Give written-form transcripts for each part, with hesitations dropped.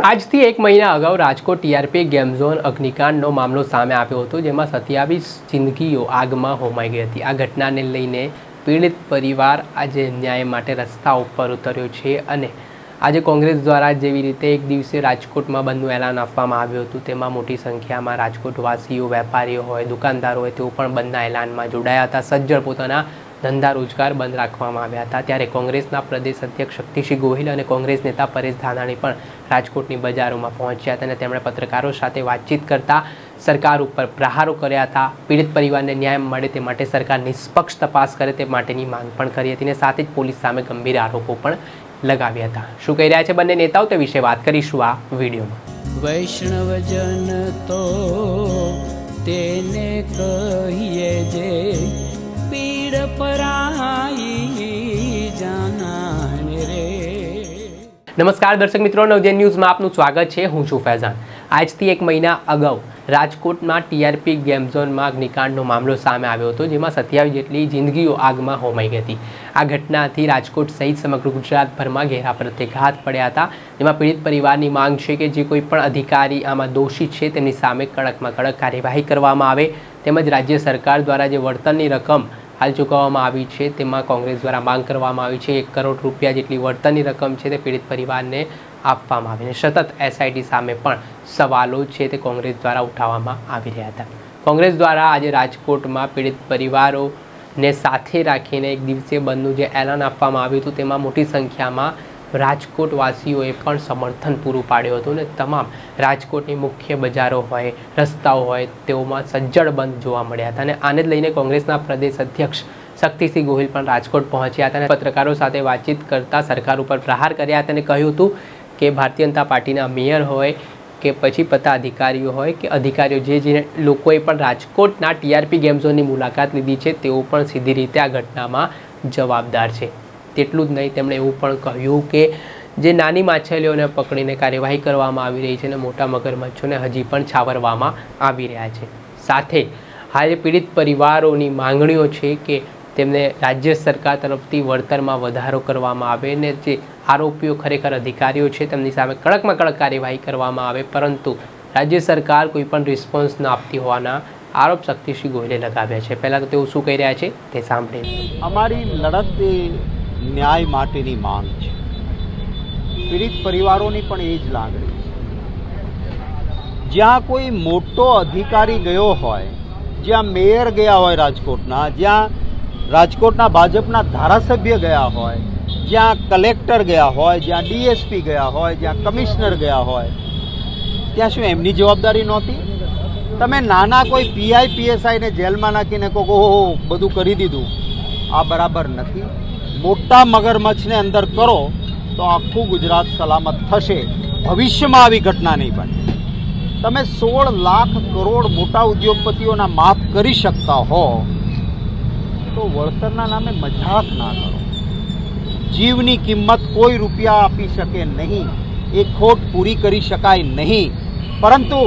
આજથી એક મહિના અગાઉ રાજકોટ ટીઆરપી ગેમ ઝોન અગ્નિકાંડનો મામલો સામે આવ્યો હતો, જેમાં 27 જિંદગીઓ આગમાં હોમાઈ ગઈ હતી। આ ઘટનાને લઈને પીડિત પરિવાર આજે ન્યાય માટે રસ્તા ઉપર ઉતર્યો છે અને આજે કોંગ્રેસ દ્વારા જેવી રીતે એક દિવસે રાજકોટમાં બંધનું એલાન આપવામાં આવ્યું હતું, તેમાં મોટી સંખ્યામાં રાજકોટવાસીઓ, વેપારીઓ હોય, દુકાનદારો હોય, તેઓ પણ બંધના એલાનમાં જોડાયા હતા। સજ્જડ પોતાના ધંધા રોજગાર બંધ રાખવામાં આવ્યા હતા। ત્યારે કોંગ્રેસના પ્રદેશ અધ્યક્ષ શક્તિસિંહ ગોહિલ અને કોંગ્રેસ નેતા પરેશ ધાનાણી પણ રાજકોટની બજારોમાં પહોંચ્યા હતા અને તેમણે પત્રકારો સાથે વાતચીત કરતા સરકાર ઉપર પ્રહારો કર્યા હતા। પીડિત પરિવારને ન્યાય મળે તે માટે સરકાર નિષ્પક્ષ તપાસ કરે તે માટેની માંગ પણ કરી હતી અને સાથે જ પોલીસ સામે ગંભીર આરોપો પણ લગાવ્યા હતા। શું કહી રહ્યા છે બંને નેતાઓ તે વિશે વાત કરીશું આ વિડીયોમાં। વૈષ્ણવજન તો તેને કહીએ જે પીડ પરાઈ જાનાને રે। નમસ્કાર દર્શક મિત્રો, નવજેન ન્યૂઝમાં આપનું સ્વાગત છે। હું છું ફૈઝાન। આજથી એક મહિના અગાઉ રાજકોટમાં ટીઆરપી ગેમ ઝોનમાં અગ્નિકાંડનો મામલો સામે આવ્યો હતો, જેમાં 27 જેટલી જિંદગીઓ આગમાં હોમાઈ ગઈ હતી। આ ઘટનાથી રાજકોટ સહિત સમગ્ર ગુજરાતભરમાં ઘેરા પ્રત્યાઘાત પડ્યા હતા, જેમાં પીડિત પરિવારની માંગ છે કે જે કોઈ પણ અધિકારી આમાં દોષિત છે તેમની સામે કડકમાં કડક કાર્યવાહી કરવામાં આવે, તેમજ રાજ્ય સરકાર દ્વારા જે વળતરની રકમ હાલ ચૂકવવામાં આવી છે તેમાં કોંગ્રેસ દ્વારા માંગ કરવામાં આવી છે 1 કરોડ રૂપિયા જેટલી વળતરની રકમ છે તે પીડિત પરિવારને આપવામાં આવે। સતત એસઆઈટી સામે પણ સવાલો છે તે કોંગ્રેસ દ્વારા ઉઠાવવામાં આવી રહ્યા હતા। કોંગ્રેસ દ્વારા આજે રાજકોટમાં પીડિત પરિવારોને સાથે રાખીને એક દિવસીય બંધનું જે એલાન આપવામાં આવ્યું હતું, તેમાં મોટી સંખ્યામાં રાજકોટવાસીઓએ પણ સમર્થન પૂરું પાડ્યું હતું અને તમામ રાજકોટની મુખ્ય બજારો હોય, રસ્તાઓ હોય, તેઓમાં સજ્જડ બંધ જોવા મળ્યા હતા અને આને જ લઈને કોંગ્રેસના પ્રદેશ અધ્યક્ષ શક્તિસિંહ ગોહિલ પણ રાજકોટ પહોંચ્યા હતા અને પત્રકારો સાથે વાતચીત કરતા સરકાર ઉપર પ્રહાર કર્યા હતા અને કહ્યું હતું કે ભારતીય જનતા પાર્ટીના મેયર હોય કે પછી પદાધિકારીઓ હોય કે અધિકારીઓ જે લોકોએ પણ રાજકોટના ટીઆરપી ગેમ ઝોનની મુલાકાત લીધી છે તેઓ પણ સીધી રીતે આ ઘટનામાં જવાબદાર છે। તેટલું જ નહીં, તેમણે એવું પણ કહ્યું કે જે નાની માછલીઓને પકડીને કાર્યવાહી કરવામાં આવી રહી છે અને મોટા મગરમચ્છોને હજી પણ છાવરવામાં આવી રહ્યા છે। સાથે હાલ પીડિત પરિવારોની માંગણીઓ છે કે તેમને રાજ્ય સરકાર તરફથી વળતરમાં વધારો કરવામાં આવે ને જે આરોપીઓ ખરેખર અધિકારીઓ છે તેમની સામે કડકમાં કડક કાર્યવાહી કરવામાં આવે, પરંતુ રાજ્ય સરકાર કોઈ પણ રિસ્પોન્સ ન આપતી હોવાના આરોપ શક્તિસિંહ ગોહિલે લગાવ્યા છે। પહેલાં તો તેઓ શું કહી રહ્યા છે તે સાંભળીએ। અમારી લડત એ ન્યાય માટેની માંગ છે। પીડિત પરિવારોની પણ એ જ લાગણી છે। જ્યાં કોઈ મોટો અધિકારી ગયો હોય, જ્યાં મેયર ગયા હોય રાજકોટના, જ્યાં રાજકોટના ભાજપના ધારાસભ્ય ગયા હોય, જ્યાં કલેક્ટર ગયા હોય, જ્યાં ડીએસપી ગયા હોય, જ્યાં કમિશનર ગયા હોય, ત્યાં શું એમની જવાબદારી નહોતી? તમે નાના કોઈ પીઆઈ પીએસઆઈને જેલમાં નાખીને કહો ઓહો બધું કરી દીધું, આ બરાબર નથી। મોટા મગરમચ્છને અંદર કરો તો આખું ગુજરાત સલામત થશે, ભવિષ્યમાં આવી ઘટના નહીં બને। તમે 16 લાખ કરોડ મોટા ઉદ્યોગપતિઓના માફ કરી શકતા હો તો વળતરના નામે મજાક ના કરો। જીવની કિંમત કોઈ રૂપિયા આપી શકે નહીં, એ ખોટ પૂરી કરી શકાય નહીં, પરંતુ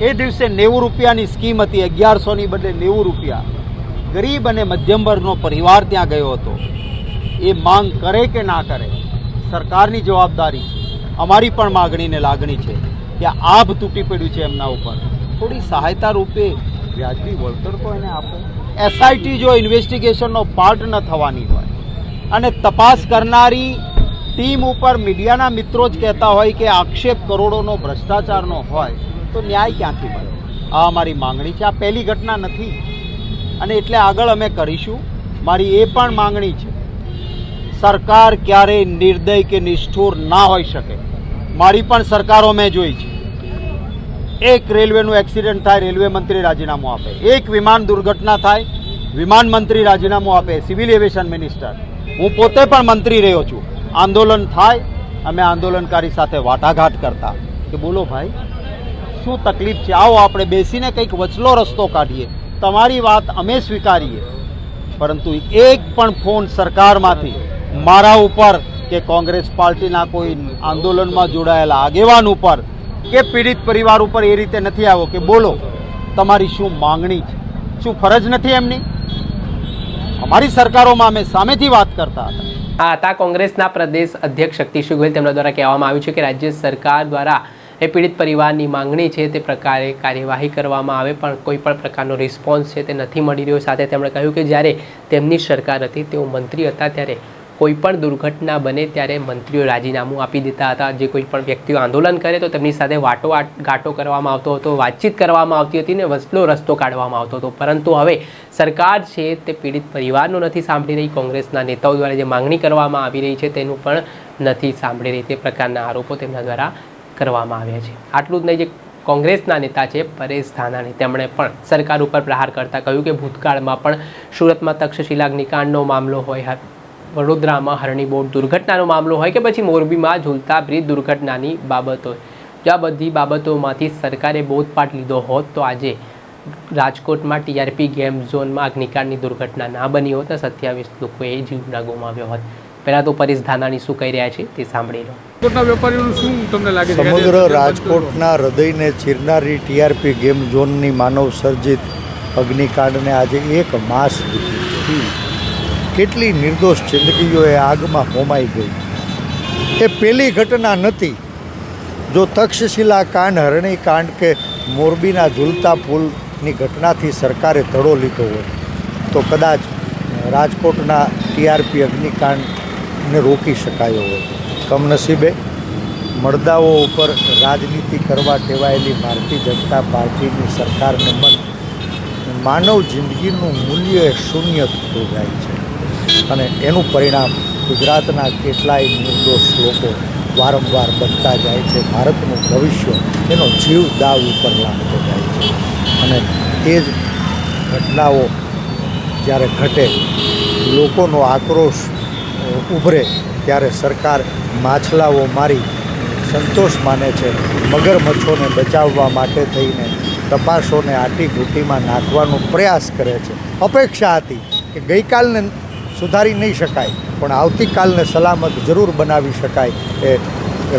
એ દિવસે 90 રૂપિયાની સ્કીમ હતી, 1100ની બદલે 90 રૂપિયા। ગરીબ અને મધ્યમ વર્ગનો પરિવાર ત્યાં ગયો હતો। એ માંગ કરે કે ના કરે, સરકારની જવાબદારી છે। અમારી પણ માગણીને લાગણી છે કે આભ તૂટી પડ્યું છે એમના ઉપર, થોડી સહાયતા રૂપે વ્યાજબી વળતર તો એને આપો। એસઆઈટી જો ઇન્વેસ્ટિગેશનનો પાર્ટ ન થવાની હોય અને તપાસ કરનારી ટીમ ઉપર મીડિયાના મિત્રો જ કહેતા હોય કે આક્ષેપ કરોડોનો ભ્રષ્ટાચારનો હોય તો ન્યાય ક્યાંથી મળે? આ અમારી માંગણી છે। આ પહેલી ઘટના નથી અને એટલે આગળ અમે કરીશું। મારી એ પણ માંગણી છે, સરકાર ક્યારેય નિર્દય કે નિષ્ઠુર ના હોઈ શકે। મારી પણ સરકારો મેં જોઈ છે। એક રેલવેનું એક્સિડન્ટ થાય, રેલવે મંત્રી રાજીનામું આપે, એક વિમાન દુર્ઘટના થાય, વિમાન મંત્રી રાજીનામું આપે, સિવિલ એવિએશન મિનિસ્ટર। હું પોતે પણ મંત્રી રહ્યો છું। આંદોલન થાય, અમે આંદોલનકારી સાથે વાટાઘાટ કરતા કે બોલો ભાઈ શું તકલીફ છે, આવો આપણે બેસીને કંઈક વચલો રસ્તો કાઢીએ, તમારી વાત અમે સ્વીકારીએ। પરંતુ એક પણ ફોન સરકારમાંથી મારા ઉપર કે કોંગ્રેસ પાર્ટીના કોઈ આંદોલનમાં જોડાયેલા આગેવાન ઉપર કે પીડિત પરિવાર ઉપર એ રીતે નથી આવ્યો કે બોલો તમારી શું માંગણી છે, શું ફરજ નથી એમની? અમારી સરકારોમાં અમે સામેથી વાત કરતા હતા। આ હતા કોંગ્રેસના પ્રદેશ અધ્યક્ષ શક્તિસિંહ ગોહિલ. તેમના દ્વારા કહેવામાં આવ્યું છે કે રાજ્ય સરકાર દ્વારા એ પીડિત પરિવારની માંગણી છે તે પ્રકારે કાર્યવાહી કરવામાં આવે, પણ કોઈ પણ પ્રકારનો રિસ્પોન્સ છે તે નથી મળી રહ્યો. સાથે તેમણે કહ્યું કે જ્યારે તેમની સરકાર હતી, તેઓ મંત્રી હતા, ત્યારે કોઈ પણ દુર્ઘટના બને ત્યારે મંત્રીઓ રાજીનામું આપી દેતા હતા. જે કોઈ પણ વ્યક્તિઓ આંદોલન કરે તો તેમની સાથે વાટો કરવામાં આવતો હતો, વાતચીત કરવામાં આવતી હતી ને વસલો રસ્તો કાઢવામાં આવતો હતો. પરંતુ હવે સરકાર છે તે પીડિત પરિવારનું નથી સાંભળી રહી. કોંગ્રેસના નેતાઓ દ્વારા જે માંગણી કરવામાં આવી રહી છે તેનું પણ નથી સાંભળી રહી. તે પ્રકારના આરોપો તેમના દ્વારા કરવામાં આવ્યા છે. આટલું જ નહીં, જે કોંગ્રેસના નેતા છે પરેશ ધાનાણી, તેમણે પણ સરકાર ઉપર પ્રહાર કરતા કહ્યું કે ભૂતકાળમાં પણ સુરતમાં તક્ષશિલા અગ્નિકાંડનો મામલો હોય, વડોદરામાં હરણી બોટ દુર્ઘટનાનો મામલો હોય કે પછી મોરબીમાં ઝૂલતા બ્રિજ દુર્ઘટનાની બાબત હોય, જો આ બધી બાબતોમાંથી સરકારે બોધપાઠ લીધો હોત તો આજે રાજકોટમાં ટીઆરપી ગેમ ઝોનમાં અગ્નિકાંડની દુર્ઘટના ના બની હોત, 27 લોકોએ જીવ ના ગુમાવ્યો હોત. પહેલાં તો પરેશ ધાનાણી શું કહી રહ્યા છે તે સાંભળી લો. રાજકોટના વેપારીઓનું શું તમને લાગે છે? સમગ્ર રાજકોટના હૃદયને ચીરનારી ટીઆરપી ગેમ ઝોનની માનવ સર્જિત અગ્નિકાંડને આજે એક માસ કેટલી નિર્દોષ જિંદગીઓ એ આગમાં હોમાઈ ગઈ. એ પહેલી ઘટના નથી. જો તક્ષશિલા કાંડ, હરણી કાંડ કે મોરબીના ઝૂલતા પુલની ઘટનાથી સરકારે તડો લીધો હોય તો કદાચ રાજકોટના ટીઆરપી અગ્નિકાંડને રોકી શકાયો હોય. કમનસીબે મળદાઓ ઉપર રાજનીતિ કરવા ટેવાયેલી ભારતીય જનતા પાર્ટીની સરકારને માનવ જિંદગીનું મૂલ્ય શૂન્ય થતું જાય છે અને એનું પરિણામ ગુજરાતના કેટલાય નિર્દોષ લોકો વારંવાર બનતા જાય છે. ભારતનું ભવિષ્ય એનો જીવ દાવ ઉપર લાગતો જાય છે અને એ જ ઘટનાઓ જ્યારે ઘટે, લોકોનો આક્રોશ ઉભરે, ત્યારે સરકાર માછલાઓ મારી સંતોષ માને છે. મગરમચ્છોને બચાવવા માટે થઈને તપાસોને આટીઘૂટીમાં નાખવાનો પ્રયાસ કરે છે. અપેક્ષા હતી કે ગઈકાલને સુધારી નહીં શકાય પણ આવતીકાલને સલામત જરૂર બનાવી શકાય. એ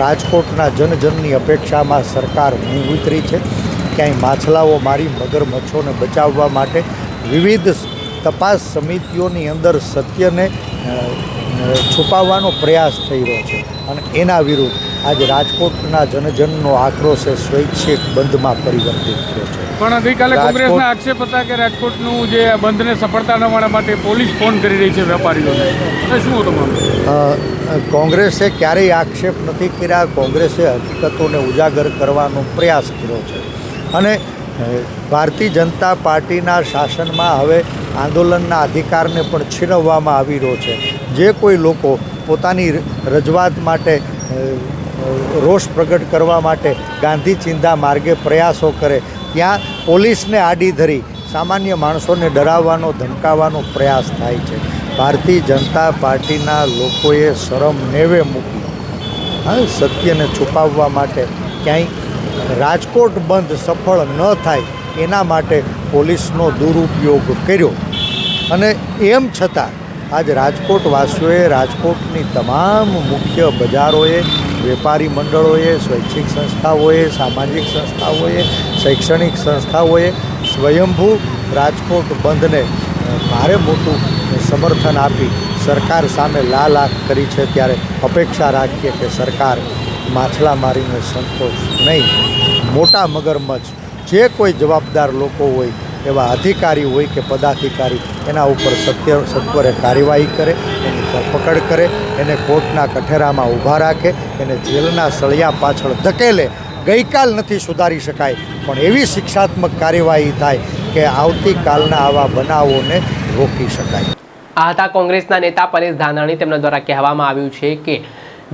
રાજકોટના જનજનની અપેક્ષામાં સરકાર નહીં ઉતરી છે. ક્યાંય માછલાઓ મારી મગરમચ્છોને બચાવવા માટે વિવિધ તપાસ સમિતિઓની અંદર સત્યને છુપાવવાનો પ્રયાસ થઈ રહ્યો છે અને એના વિરુદ્ધ આજે રાજકોટના જનજનનો આક્રોશ એ સ્વૈચ્છિક બંધમાં પરિવર્તિત થયો છે. પણ ગઈકાલે કોંગ્રેસના આક્ષેપ હતા કે રાજકોટનું જે બંધને સફળતા ન મળવા માટે પોલીસ ફોન કરી રહી છે વેપારીઓને. શું હતું તમારું? કોંગ્રેસે ક્યારેય આક્ષેપ નથી કર્યા. કોંગ્રેસે હકીકતોને ઉજાગર કરવાનો પ્રયાસ કર્યો છે અને ભારતીય જનતા પાર્ટીના શાસનમાં હવે આંદોલનના અધિકારને પણ છીનવવામાં આવી રહ્યો છે. જે કોઈ લોકો પોતાની રજૂઆત માટે, રોષ પ્રગટ કરવા માટે ગાંધી ચિંધા માર્ગે પ્રયાસો કરે, ત્યાં પોલીસને આડી ધરી સામાન્ય માણસોને ડરાવવાનો, ધમકાવવાનો પ્રયાસ થાય છે. ભારતીય જનતા પાર્ટીના લોકોએ શરમ નેવે મૂકી સત્યને છુપાવવા માટે ક્યાંય રાજકોટ બંધ સફળ ન થાય એના માટે પોલીસનો દુરુપયોગ કર્યો અને એમ છતાં આજ રાજકોટવાસીઓએ, રાજકોટની તમામ મુખ્ય બજારોએ, વેપારી મંડળોએ, સ્વૈચ્છિક સંસ્થાઓએ, સામાજિક સંસ્થાઓએ, શૈક્ષણિક સંસ્થાઓએ સ્વયંભૂ રાજકોટ બંધને ભારે મોટું સમર્થન આપી સરકાર સામે લાલ આંખ કરી છે. ત્યારે અપેક્ષા રાખીએ કે સરકાર માછલામારીને સંતોષ નહીં, મોટા મગરમચ્છ જે કોઈ જવાબદાર લોકો હોય, એવા અધિકારી હોય કે પદાધિકારી, એના ઉપર સત્વરે કાર્યવાહી કરે, એની ધરપકડ કરે, એને કોર્ટના કઠેરામાં ઊભા રાખે, એને જેલના સળિયા પાછળ ધકેલે. ગઈકાલ નથી સુધારી શકાય પણ એવી શિક્ષાત્મક કાર્યવાહી થાય કે આવતીકાલના આવા બનાવોને રોકી શકાય. આ હતા કોંગ્રેસના નેતા પરેશ ધાનાણી. તેમના દ્વારા કહેવામાં આવ્યું છે કે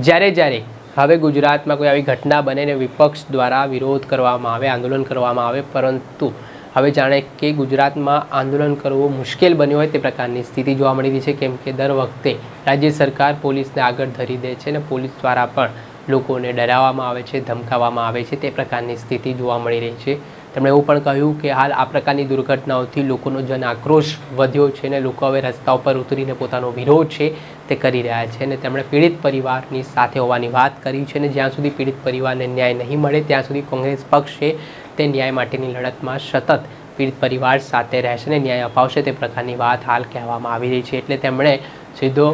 જ્યારે હવે ગુજરાતમાં કોઈ આવી ઘટના બને ને વિપક્ષ દ્વારા વિરોધ કરવામાં આવે, આંદોલન કરવામાં આવે, પરંતુ હવે જાણે કે ગુજરાતમાં આંદોલન કરવું મુશ્કેલ બન્યું હોય તે પ્રકારની સ્થિતિ જોવા મળી રહી છે. કેમ કે દર વખતે રાજ્ય સરકાર પોલીસને આગળ ધરી દે છે અને પોલીસ દ્વારા પણ લોકોને ડરાવવામાં આવે છે, ધમકાવવામાં આવે છે. તે પ્રકારની સ્થિતિ જોવા મળી રહી છે. તેમણે એવું પણ કહ્યું કે હાલ આ પ્રકારની દુર્ઘટનાઓથી લોકોનો જન આક્રોશ વધ્યો છે અને લોકો હવે રસ્તા ઉપર ઉતરીને પોતાનો વિરોધ છે તે કરી રહ્યા છે અને તેમણે પીડિત પરિવારની સાથે હોવાની વાત કરી છે અને જ્યાં સુધી પીડિત પરિવારને ન્યાય નહીં મળે ત્યાં સુધી કોંગ્રેસ પક્ષ છે તે ન્યાય માટેની લડતમાં સતત પીડિત પરિવાર સાથે રહેશે અને ન્યાય અપાવશે તે પ્રકારની વાત હાલ કહેવામાં આવી રહી છે. એટલે તેમણે સીધો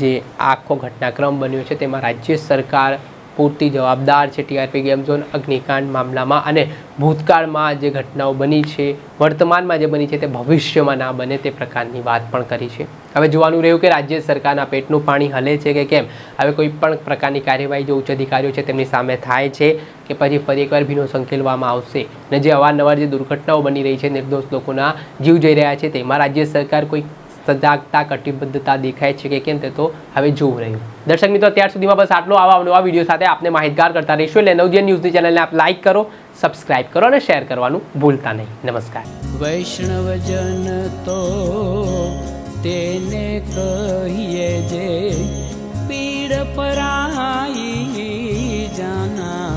જે આખો ઘટનાક્રમ બન્યો છે તેમાં રાજ્ય સરકાર પૂરતી જવાબદાર છે ટીઆરપી ગેમ ઝોન અગ્નિકાંડ મામલામાં, અને ભૂતકાળમાં જે ઘટનાઓ બની છે, વર્તમાનમાં જે બની છે તે ભવિષ્યમાં ના બને તે પ્રકારની વાત પણ કરી છે. હવે જોવાનું રહ્યું કે રાજ્ય સરકારના પેટનું પાણી હલે છે કે કેમ. હવે કોઈ પણ પ્રકારની કાર્યવાહી જો ઉચ્ચ અધિકારીઓ છે તેમની સામે થાય છે કે પછી ફરી એકવાર ભીનો સંકેલવામાં આવશે, અને જે અવારનવાર જે દુર્ઘટનાઓ બની રહી છે, નિર્દોષ લોકોના જીવ જઈ રહ્યા છે, તેમાં રાજ્ય સરકાર કોઈ સજાગતા કટિબદ્ધતા દેખાય છે કે કેમ તે તો હવે જોવું રહ્યું. દર્શક મિત્રો, અત્યાર સુધીમાં બસ આટલો. આવા નવા વિડીયો સાથે આપને માહિતગાર કરતા રહીશું. એટલે નવજીવન ન્યૂઝની ચેનલને આપ લાઇક કરો, સબસ્ક્રાઇબ કરો અને શેર કરવાનું ભૂલતા નહીં. નમસ્કાર. વૈષ્ણવજન તો તેને કહીએ જે પીડ પરાઈ જાના.